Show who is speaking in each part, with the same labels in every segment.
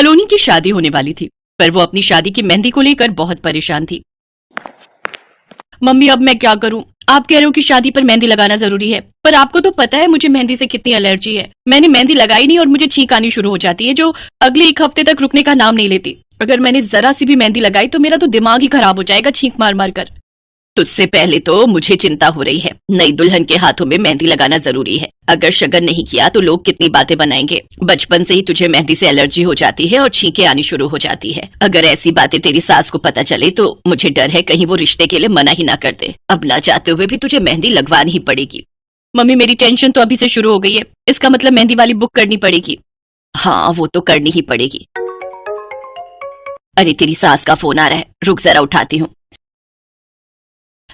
Speaker 1: सलोनी की शादी होने वाली थी, पर वो अपनी शादी की मेहंदी को लेकर बहुत परेशान थी। मम्मी अब मैं क्या करूं? आप कह रहे हो कि शादी पर मेहंदी लगाना जरूरी है, पर आपको तो पता है मुझे मेहंदी से कितनी एलर्जी है। मैंने मेहंदी लगाई नहीं और मुझे छींक आनी शुरू हो जाती है, जो अगले 1 हफ्ते तक रुकने का नाम नहीं लेती। अगर मैंने जरा सी भी मेहंदी लगाई तो मेरा तो दिमाग ही खराब हो जाएगा छींक मार मार कर। तुझसे पहले तो मुझे चिंता हो रही है। नई दुल्हन के हाथों में मेहंदी लगाना जरूरी है। अगर शगन नहीं किया तो लोग कितनी बातें बनाएंगे। बचपन से ही तुझे मेहंदी से एलर्जी हो जाती है और छींकें आनी शुरू हो जाती है। अगर ऐसी बातें तेरी सास को पता चले तो मुझे डर है कहीं वो रिश्ते के लिए मना ही ना कर दे। अब ना चाहते हुए भी तुझे मेहंदी लगवानी ही पड़ेगी। मम्मी मेरी टेंशन तो अभी से शुरू हो गई है। इसका मतलब मेहंदी वाली बुक करनी पड़ेगी। हाँ वो तो करनी ही पड़ेगी। अरे तेरी सास का फोन आ रहा है, रुक जरा उठाती हूँ।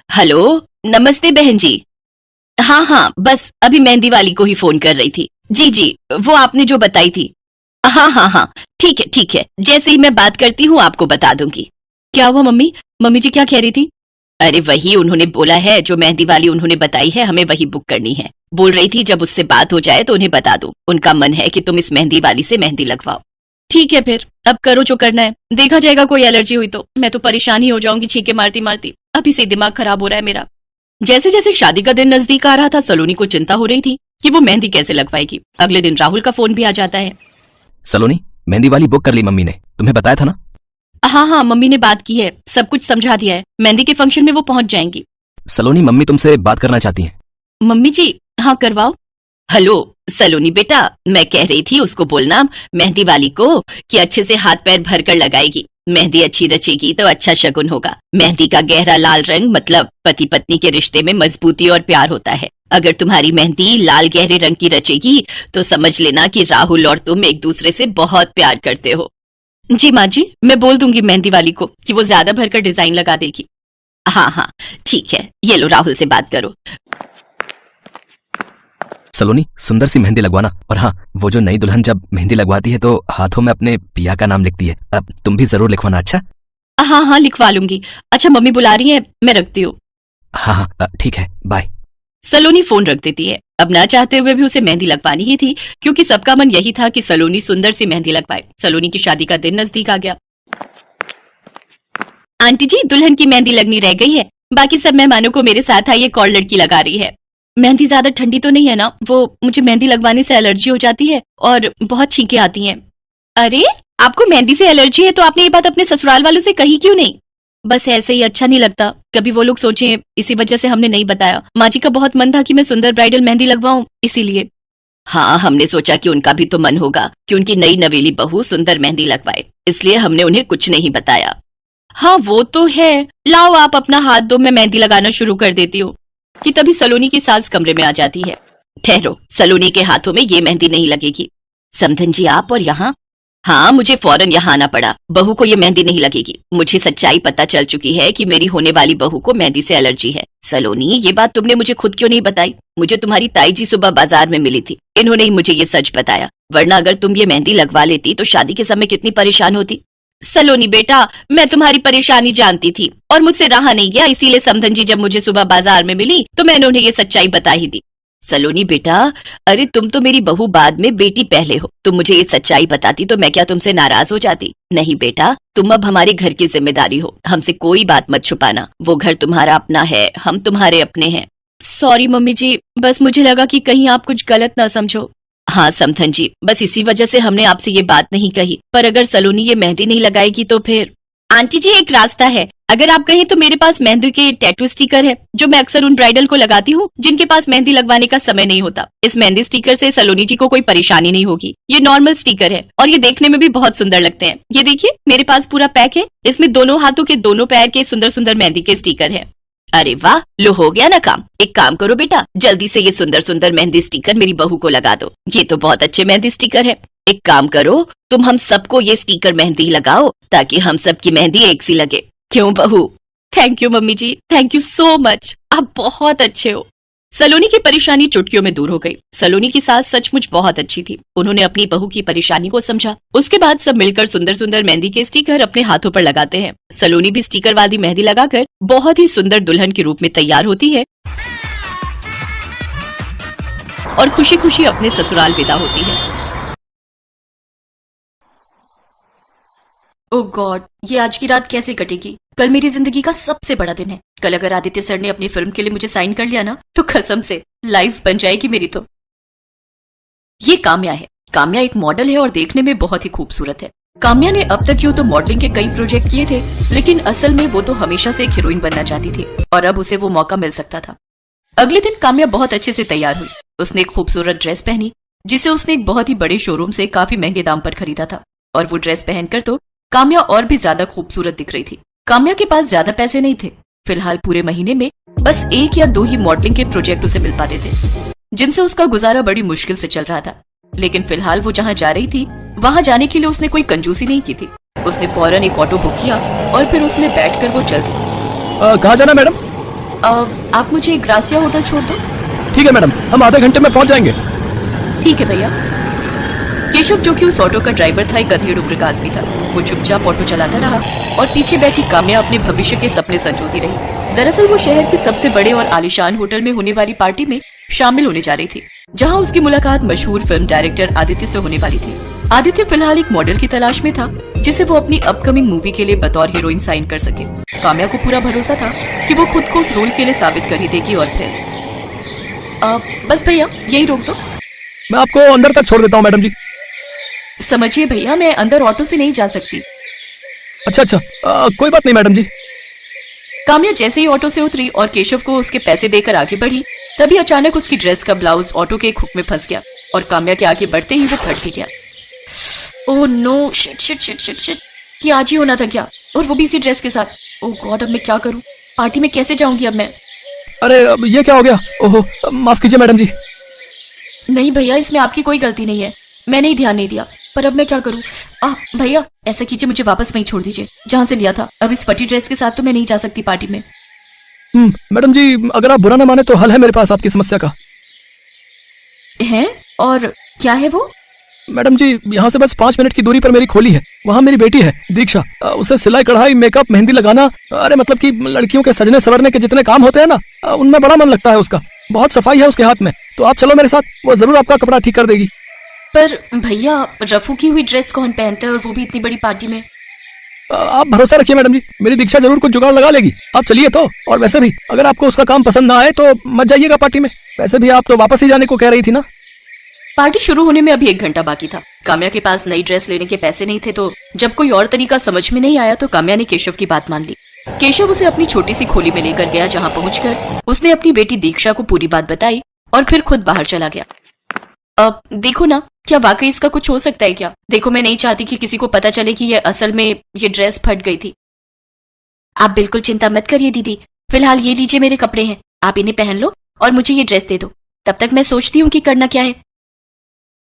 Speaker 1: हेलो, नमस्ते बहन जी। हाँ, बस अभी मेहंदी वाली को ही फोन कर रही थी। जी, वो आपने जो बताई थी। हाँ, ठीक है, जैसे ही मैं बात करती हूँ आपको बता दूंगी। क्या हुआ मम्मी? मम्मी जी क्या कह रही थी? अरे वही उन्होंने बोला है, जो मेहंदी वाली उन्होंने बताई है हमें वही बुक करनी है। बोल रही थी जब उससे बात हो जाए तो उन्हें बता दो। उनका मन है कि तुम इस मेहंदी वाली से मेहंदी लगवाओ। ठीक है फिर, अब करो जो करना है। देखा जाएगा, कोई एलर्जी हुई तो मैं तो परेशान ही हो जाऊंगी छींके मारती मारती। अभी से दिमाग खराब हो रहा है मेरा। जैसे जैसे शादी का दिन नजदीक आ रहा था, सलोनी को चिंता हो रही थी कि वो मेहंदी कैसे लगवाएगी। अगले दिन राहुल का फोन भी आ जाता है।
Speaker 2: सलोनी, मेहंदी वाली बुक कर ली मम्मी ने, तुम्हें बताया था ना?
Speaker 1: हाँ, मम्मी ने बात की है, सब कुछ समझा दिया है। मेहंदी के फंक्शन में वो पहुंच जाएंगी।
Speaker 2: सलोनी, मम्मी तुमसे बात करना चाहती हैं।
Speaker 1: मम्मी जी, हाँ करवाओ। हेलो सलोनी बेटा, मैं कह रही थी उसको बोलना मेहंदी वाली को कि अच्छे से हाथ पैर भर कर लगाएगी। मेहंदी अच्छी रचेगी तो अच्छा शगुन होगा। मेहंदी का गहरा लाल रंग मतलब पति पत्नी के रिश्ते में मजबूती और प्यार होता है। अगर तुम्हारी मेहंदी लाल गहरे रंग की रचेगी तो समझ लेना कि राहुल और तुम एक दूसरे से बहुत प्यार करते हो। जी माँ जी, मैं बोल दूंगी मेहंदी वाली को कि वो ज्यादा भरकर डिजाइन लगा देगी। हाँ, ठीक है, ये लो राहुल से बात करो।
Speaker 2: सलोनी, सुंदर सी मेहंदी लगवाना। और हाँ, वो जो नई दुल्हन जब मेहंदी लगवाती है तो हाथों में अपने पिया का नाम लिखती है। अब तुम भी जरूर लिखवाना। अच्छा?
Speaker 1: हाँ, लिखवा लूंगी। अच्छा मम्मी बुला रही है, मैं रखती हूँ।
Speaker 2: हाँ, ठीक है, बाय।
Speaker 1: सलोनी फोन रख देती है। अब ना चाहते हुए भी उसे मेहंदी लगवानी ही थी, क्योंकि सबका मन यही था कि सलोनी सुंदर सी मेहंदी लगवाए। सलोनी की शादी का दिन नजदीक आ गया। आंटी जी, दुल्हन की मेहंदी लगनी रह गई है। बाकी सब मेहमानों को मेरे साथ आइए, कॉल लड़की लगा रही है। मेहंदी ज्यादा ठंडी तो नहीं है ना? वो मुझे मेहंदी लगवाने से एलर्जी हो जाती है और बहुत छींकें आती हैं। अरे आपको मेहंदी से एलर्जी है तो आपने ये बात अपने ससुराल वालों से कही क्यों नहीं? बस ऐसे ही अच्छा नहीं लगता, कभी वो लोग सोचे, इसी वजह से हमने नहीं बताया। माँ जी का बहुत मन था कि मैं सुंदर ब्राइडल मेहंदी लगवाऊं, इसीलिए। हाँ, हमने सोचा कि उनका भी तो मन होगा कि उनकी नई नवेली बहू सुंदर मेहंदी लगवाए, इसलिए हमने उन्हें कुछ नहीं बताया। हाँ वो तो है। लाओ आप अपना हाथ दो, मैं मेहंदी लगाना शुरू कर देती हूँ। कि तभी सलोनी की सास कमरे में आ जाती है। ठहरो, सलोनी के हाथों में ये मेहंदी नहीं लगेगी। समधन जी आप और यहाँ? हाँ, मुझे फौरन यहाँ आना पड़ा। बहू को ये मेहंदी नहीं लगेगी। मुझे सच्चाई पता चल चुकी है कि मेरी होने वाली बहू को मेहंदी से एलर्जी है। सलोनी, ये बात तुमने मुझे खुद क्यों नहीं बताई? मुझे तुम्हारी ताई जी सुबह बाजार में मिली थी, इन्होंने ही मुझे ये सच बताया। वरना अगर तुम ये मेहंदी लगवा लेती तो शादी के समय कितनी परेशान होती। सलोनी बेटा, मैं तुम्हारी परेशानी जानती थी और मुझसे रहा नहीं गया, इसीलिए समधन जी जब मुझे सुबह बाजार में मिली तो मैंने उन्हें ये सच्चाई बता ही दी। सलोनी बेटा, अरे तुम तो मेरी बहू बाद में, बेटी पहले हो। तुम मुझे ये सच्चाई बताती तो मैं क्या तुमसे नाराज हो जाती? नहीं बेटा, तुम अब हमारे घर की जिम्मेदारी हो, हमसे कोई बात मत छुपाना। वो घर तुम्हारा अपना है, हम तुम्हारे अपने हैं। सॉरी मम्मी जी, बस मुझे लगा कि कहीं आप कुछ गलत ना समझो। हाँ समधन जी, बस इसी वजह से हमने आपसे ये बात नहीं कही। पर अगर सलोनी ये मेहंदी नहीं लगाएगी तो फिर? आंटी जी एक रास्ता है, अगर आप कहें तो मेरे पास मेहंदी के टैटू स्टिकर है, जो मैं अक्सर उन ब्राइडल को लगाती हूँ जिनके पास मेहंदी लगवाने का समय नहीं होता। इस मेहंदी स्टिकर से सलोनी जी को कोई परेशानी नहीं होगी। ये नॉर्मल स्टिकर है और ये देखने में भी बहुत सुंदर लगते हैं। ये देखिए मेरे पास पूरा पैक है, इसमें दोनों हाथों के दोनों पैर के सुंदर सुंदर मेहंदी के स्टिकर है। अरे वाह, लो हो गया ना काम। एक काम करो बेटा, जल्दी से ये सुंदर सुंदर मेहंदी स्टिकर मेरी बहू को लगा दो। ये तो बहुत अच्छे मेहंदी स्टिकर है। एक काम करो, तुम हम सबको ये स्टिकर मेहंदी लगाओ ताकि हम सबकी मेहंदी एक सी लगे। क्यों बहू? Thank you mummy ji, thank you so much, आप बहुत अच्छे हो। सलोनी की परेशानी चुटकियों में दूर हो गई। सलोनी की सास सचमुच बहुत अच्छी थी, उन्होंने अपनी बहू की परेशानी को समझा। उसके बाद सब मिलकर सुंदर सुंदर मेहंदी के स्टिकर अपने हाथों पर लगाते हैं। सलोनी भी स्टिकर वाली मेहंदी लगाकर बहुत ही सुंदर दुल्हन के रूप में तैयार होती है और खुशी खुशी अपने ससुराल विदा होती है। गॉड, ये आज की रात कैसे कटेगी? कल मेरी जिंदगी का सबसे बड़ा दिन है। कल अगर आदित्य सर ने अपनी फिल्म के लिए मुझे साइन कर लिया ना, तो कसम से लाइफ बन जाएगी मेरी तो। ये काम्या है। काम्या एक मॉडल है और देखने में बहुत ही खूबसूरत है। काम्या ने अब तक यूं तो मॉडलिंग के कई प्रोजेक्ट किए थे, लेकिन असल में वो तो हमेशा से एक हीरोइन बनना चाहती थी और अब उसे वो मौका मिल सकता था। अगले दिन काम्या बहुत अच्छे से तैयार हुई। उसने एक खूबसूरत ड्रेस पहनी, जिसे उसने एक बहुत ही बड़े शोरूम से काफी महंगे दाम पर खरीदा था, और वो ड्रेस पहनकर तो काम्या और भी ज्यादा खूबसूरत दिख रही थी। काम्या के पास ज्यादा पैसे नहीं थे। फिलहाल पूरे महीने में बस 1 या 2 ही मॉडलिंग के प्रोजेक्ट उसे मिल पाते थे, जिनसे उसका गुजारा बड़ी मुश्किल से चल रहा था। लेकिन फिलहाल वो जहाँ जा रही थी, वहाँ जाने के लिए उसने कोई कंजूसी नहीं की थी। उसने फौरन एक ऑटो बुक किया और फिर उसमें बैठकर वो चल दी।
Speaker 2: कहाँ जाना मैडम?
Speaker 1: आप मुझे ग्रासिया होटल छोड़ दो।
Speaker 2: ठीक है मैडम, हम आधे घंटे में पहुंच जाएंगे।
Speaker 1: ठीक है भैया। केशव, जो कि उस ऑटो का ड्राइवर था, एक अधेड़ उम्र का आदमी था। वो चुपचाप ऑटो चलाता रहा और पीछे बैठी काम्या अपने भविष्य के सपने संजोती रही। दरअसल वो शहर के सबसे बड़े और आलीशान होटल में होने वाली पार्टी में शामिल होने जा रही थी, जहां उसकी मुलाकात मशहूर फिल्म डायरेक्टर आदित्य से होने वाली थी। आदित्य फिलहाल एक मॉडल की तलाश में था, जिसे वो अपनी अपकमिंग मूवी के लिए बतौर हीरोइन साइन कर सके। काम्या को पूरा भरोसा था कि वो खुद को उस रोल के लिए साबित कर ही देगी। और फिर बस भैया, यही रोक दो।
Speaker 2: मैं आपको अंदर तक छोड़ देता हूँ मैडम जी।
Speaker 1: समझिए भैया, मैं अंदर ऑटो से नहीं जा सकती।
Speaker 2: अच्छा, कोई बात नहीं मैडम जी।
Speaker 1: काम्या जैसे ही ऑटो से उतरी और केशव को उसके पैसे देकर आगे बढ़ी, तभी अचानक उसकी ड्रेस का ब्लाउज ऑटो के एक हुक में फंस गया और काम्या के आगे बढ़ते ही वो फट भी गया। Oh no, shit shit shit shit shit, ये आज ही होना था क्या? और वो भी इसी ड्रेस के साथ। ओह गॉड, अब मैं क्या करूं? पार्टी में कैसे जाऊंगी अब मैं?
Speaker 2: अरे अब ये क्या हो गया? ओहो, माफ कीजिए मैडम जी।
Speaker 1: नहीं भैया, इसमें आपकी कोई गलती नहीं है, मैंने ही ध्यान नहीं दिया। पर अब मैं क्या करूं? भैया ऐसा कीजिए, मुझे वापस वहीं छोड़ दीजिए जहां से लिया था। अब इस फटी ड्रेस के साथ तो मैं नहीं जा सकती पार्टी में।
Speaker 2: मैडम जी, अगर आप बुरा ना माने तो हल है मेरे पास आपकी समस्या का।
Speaker 1: है? और क्या है वो?
Speaker 2: मैडम जी, यहाँ से बस 5 मिनट की दूरी पर मेरी खोली है। वहाँ मेरी बेटी है दीक्षा। उसे सिलाई कढ़ाई, मेकअप, मेहंदी लगाना, अरे मतलब कि लड़कियों के सजने संवरने के जितने काम होते हैं ना, उनमें बड़ा मन लगता है उसका। बहुत सफाई है उसके हाथ में। तो आप चलो मेरे साथ, वो जरूर आपका कपड़ा ठीक कर देगी।
Speaker 1: पर भैया, रफू की हुई ड्रेस कौन पहनता है, और वो भी इतनी बड़ी पार्टी में?
Speaker 2: आप भरोसा रखिए मैडम जी, मेरी दीक्षा जरूर कुछ जुगाड़ लगा लेगी। आप चलिए तो। और वैसे भी अगर आपको उसका काम पसंद ना आए तो मत जाइएगा पार्टी में। वैसे भी आप तो वापस ही जाने को कह रही थी ना।
Speaker 1: पार्टी शुरू होने में अभी 1 घंटा बाकी था। काम्या के पास नई ड्रेस लेने के पैसे नहीं थे, तो जब कोई और तरीका समझ में नहीं आया तो काम्या ने केशव की बात मान ली। केशव उसे अपनी छोटी सी खोली में लेकर गया, जहाँ पहुंचकर उसने अपनी बेटी दीक्षा को पूरी बात बताई और फिर खुद बाहर चला गया। अब देखो ना, क्या वाकई इसका कुछ हो सकता है क्या? देखो, मैं नहीं चाहती कि किसी को पता चले कि ये असल में ये ड्रेस फट गई थी। आप बिल्कुल चिंता मत करिए दीदी, फिलहाल ये लीजिए मेरे कपड़े हैं, आप इन्हें पहन लो और मुझे ये ड्रेस दे दो। तब तक मैं सोचती हूँ कि करना क्या है।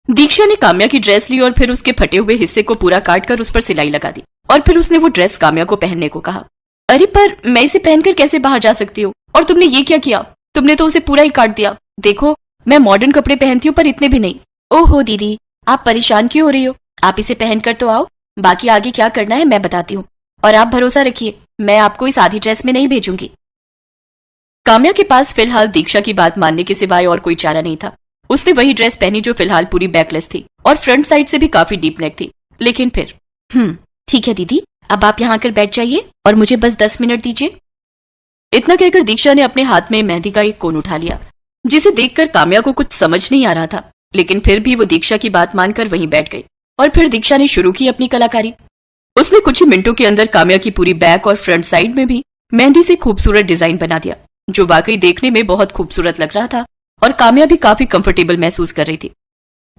Speaker 1: दीक्षा ने काम्या की ड्रेस ली और फिर उसके फटे हुए हिस्से को पूरा काट कर उस पर सिलाई लगा दी और फिर उसने वो ड्रेस काम्या को पहनने को कहा। अरे पर मैं इसे पहनकर कैसे बाहर जा सकती हूँ? और तुमने ये क्या किया? तुमने तो उसे पूरा ही काट दिया। देखो, मैं मॉडर्न कपड़े पहनती हूँ पर इतने भी नहीं। ओहो दीदी, आप परेशान क्यों हो रही हो? आप इसे पहनकर तो आओ, बाकी आगे क्या करना है मैं बताती हूँ। और आप भरोसा रखिए, मैं आपको इस आधी ड्रेस में नहीं भेजूंगी। काम्या के पास फिलहाल दीक्षा की बात मानने के सिवाय और कोई चारा नहीं था। उसने वही ड्रेस पहनी जो फिलहाल पूरी बैकलेस थी और फ्रंट साइड से भी काफी डीप नेक थी। लेकिन फिर ठीक है दीदी, अब आप यहाँ आकर बैठ जाइए और मुझे बस 10 मिनट दीजिए। इतना कहकर दीक्षा ने अपने हाथ में मेहंदी का एक कोन उठा लिया, जिसे देखकर काम्या को कुछ समझ नहीं आ रहा था। लेकिन फिर भी वो दीक्षा की बात मानकर वहीं बैठ गई और फिर दीक्षा ने शुरू की अपनी कलाकारी। उसने कुछ ही मिनटों के अंदर काम्या की पूरी बैक और फ्रंट साइड में भी मेहंदी से खूबसूरत डिजाइन बना दिया, जो वाकई देखने में बहुत खूबसूरत लग रहा था और काम्या भी काफी कंफर्टेबल महसूस कर रही थी।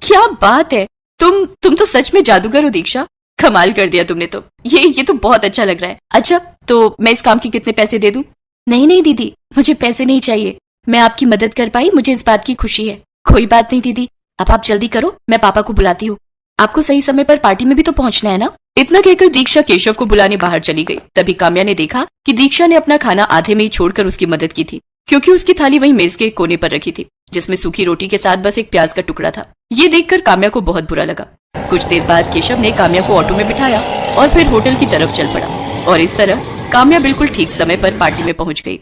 Speaker 1: क्या बात है, तुम तो सच में जादूगर हो दीक्षा, कमाल कर दिया तुमने तो। ये तो बहुत अच्छा लग रहा है। अच्छा, तो मैं इस काम के कितने पैसे दे दूं? नहीं दीदी, मुझे पैसे नहीं चाहिए, मैं आपकी मदद कर पाई, मुझे इस बात की खुशी है। कोई बात नहीं दीदी, अब आप जल्दी करो, मैं पापा को बुलाती हूँ। आपको सही समय पर पार्टी में भी तो पहुंचना है ना। इतना कहकर दीक्षा केशव को बुलाने बाहर चली गई। तभी काम्या ने देखा कि दीक्षा ने अपना खाना आधे में ही छोड़कर उसकी मदद की थी, क्योंकि उसकी थाली वहीं मेज के कोने पर रखी थी, जिसमें सूखी रोटी के साथ बस एक प्याज का टुकड़ा था। ये देखकर काम्या को बहुत बुरा लगा। कुछ देर बाद केशव ने काम्या को ऑटो में बिठाया और फिर होटल की तरफ चल पड़ा और इस तरह काम्या बिल्कुल ठीक समय पर पार्टी में पहुंच गई।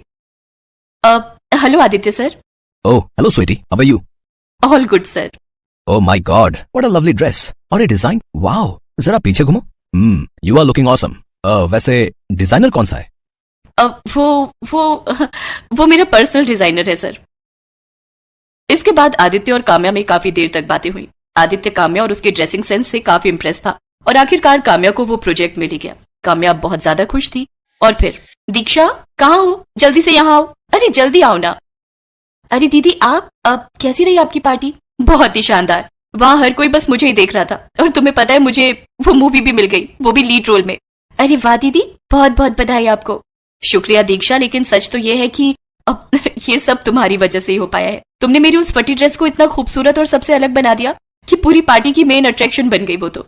Speaker 1: Hello Aditya sir.
Speaker 2: Oh hello sweetie, how are you?
Speaker 1: All good sir.
Speaker 2: Oh my God, what a lovely dress और ये डिजाइन, वाओ। जरा पीछे घूमो, यू आर लुकिंग ऑसम। वैसे डिजाइनर कौन सा है?
Speaker 1: वो मेरा पर्सनल डिजाइनर है सर। इसके बाद आदित्य और काम्या में काफी देर तक बातें हुई। आदित्य काम्या और उसके ड्रेसिंग सेंस से काफी इम्प्रेस था और आखिरकार काम्या को वो प्रोजेक्ट मिल ही गया। काम्या अब बहुत ज्यादा खुश थी। और फिर दीक्षा, कहाँ हो? जल्दी से यहाँ आओ। अरे जल्दी आओ ना। अरे दीदी आप, अब कैसी रही आपकी पार्टी? बहुत ही शानदार। वहां हर कोई बस मुझे ही देख रहा था और तुम्हें पता है मुझे वो मूवी भी मिल गई, वो भी लीड रोल में। अरे वाह दीदी, बहुत बहुत बधाई आपको। शुक्रिया दीक्षा, लेकिन सच तो ये है कि अब ये सब तुम्हारी वजह से ही हो पाया है। तुमने मेरी उस फटी ड्रेस को इतना खूबसूरत और सबसे अलग बना दिया कि पूरी पार्टी की मेन अट्रैक्शन बन गई वो तो।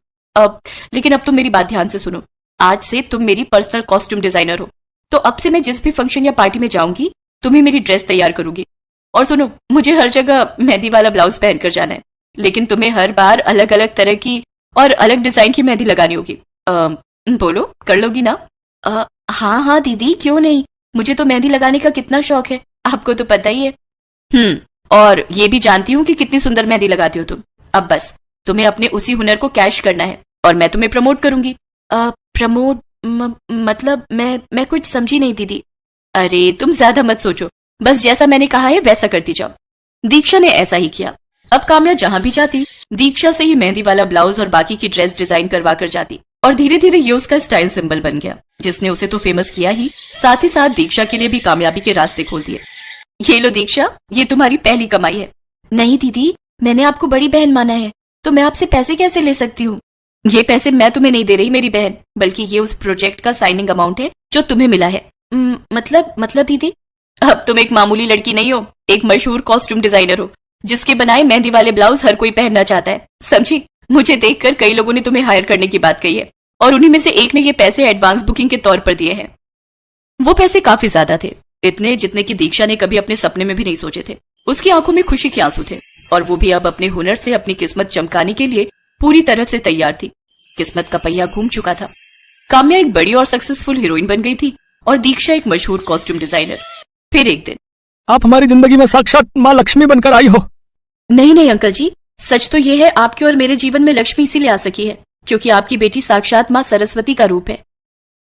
Speaker 1: लेकिन अब तुम मेरी बात ध्यान से सुनो। आज से तुम मेरी पर्सनल कॉस्ट्यूम डिजाइनर हो, तो अब से मैं जिस भी फंक्शन या पार्टी में जाऊंगी तुम ही मेरी ड्रेस तैयार करोगी। और सुनो, मुझे हर जगह मेहंदी वाला ब्लाउज पहनकर जाना है, लेकिन तुम्हें हर बार अलग अलग तरह की और अलग डिजाइन की मेहंदी लगानी होगी। बोलो, कर लोगी ना? हाँ हाँ दीदी, क्यों नहीं। मुझे तो मेहंदी लगाने का कितना शौक है, आपको तो पता ही है। और ये भी जानती हूँ कि कितनी सुंदर मेहंदी लगाती हो तुम। अब बस तुम्हें अपने उसी हुनर को कैश करना है और मैं तुम्हें प्रमोट करूंगी। प्रमोट मतलब मैं कुछ समझी नहीं दीदी। अरे तुम ज्यादा मत सोचो, बस जैसा मैंने कहा है वैसा करती जाओ। दीक्षा ने ऐसा ही किया। अब काम्या जहां भी जाती दीक्षा से ही मेहंदी वाला ब्लाउज और बाकी की ड्रेस डिजाइन करवा कर जाती और धीरे धीरे ये उसका स्टाइल सिंबल बन गया, जिसने उसे तो फेमस किया ही, साथ ही साथ दीक्षा के लिए भी कामयाबी के रास्ते खोल दिए। ये लो दीक्षा, ये तुम्हारी पहली कमाई है। नहीं दीदी, मैंने आपको बड़ी बहन माना है, तो मैं आपसे पैसे कैसे ले सकती हूँ? ये पैसे मैं तुम्हें नहीं दे रही मेरी बहन, बल्कि ये उस प्रोजेक्ट का साइनिंग अमाउंट है जो तुम्हें मिला है। मतलब दीदी, अब तुम एक मामूली लड़की नहीं हो, एक मशहूर कॉस्ट्यूम डिजाइनर हो, जिसके बनाए मेहंदी वाले ब्लाउज हर कोई पहनना चाहता है, समझी? मुझे देखकर कई लोगों ने तुम्हें हायर करने की बात कही है और उन्हीं में से एक ने ये पैसे एडवांस बुकिंग के तौर पर दिए हैं। वो पैसे काफी ज्यादा थे, इतने जितने की दीक्षा ने कभी अपने सपने में भी नहीं सोचे थे। उसकी आंखों में खुशी के आंसू थे और वो भी अब अपने हुनर से अपनी किस्मत चमकाने के लिए पूरी तरह से तैयार थी। किस्मत का पहिया घूम चुका था। काम्या एक बड़ी और सक्सेसफुल हीरोइन बन गई थी और दीक्षा एक मशहूर कॉस्ट्यूम डिजाइनर। फिर एक दिन,
Speaker 2: आप हमारी जिंदगी में साक्षात माँ लक्ष्मी बनकर आई हो।
Speaker 1: नहीं अंकल जी, सच तो ये है आपके और मेरे जीवन में लक्ष्मी इसीलिए आ सकी है क्योंकि आपकी बेटी साक्षात माँ सरस्वती का रूप है।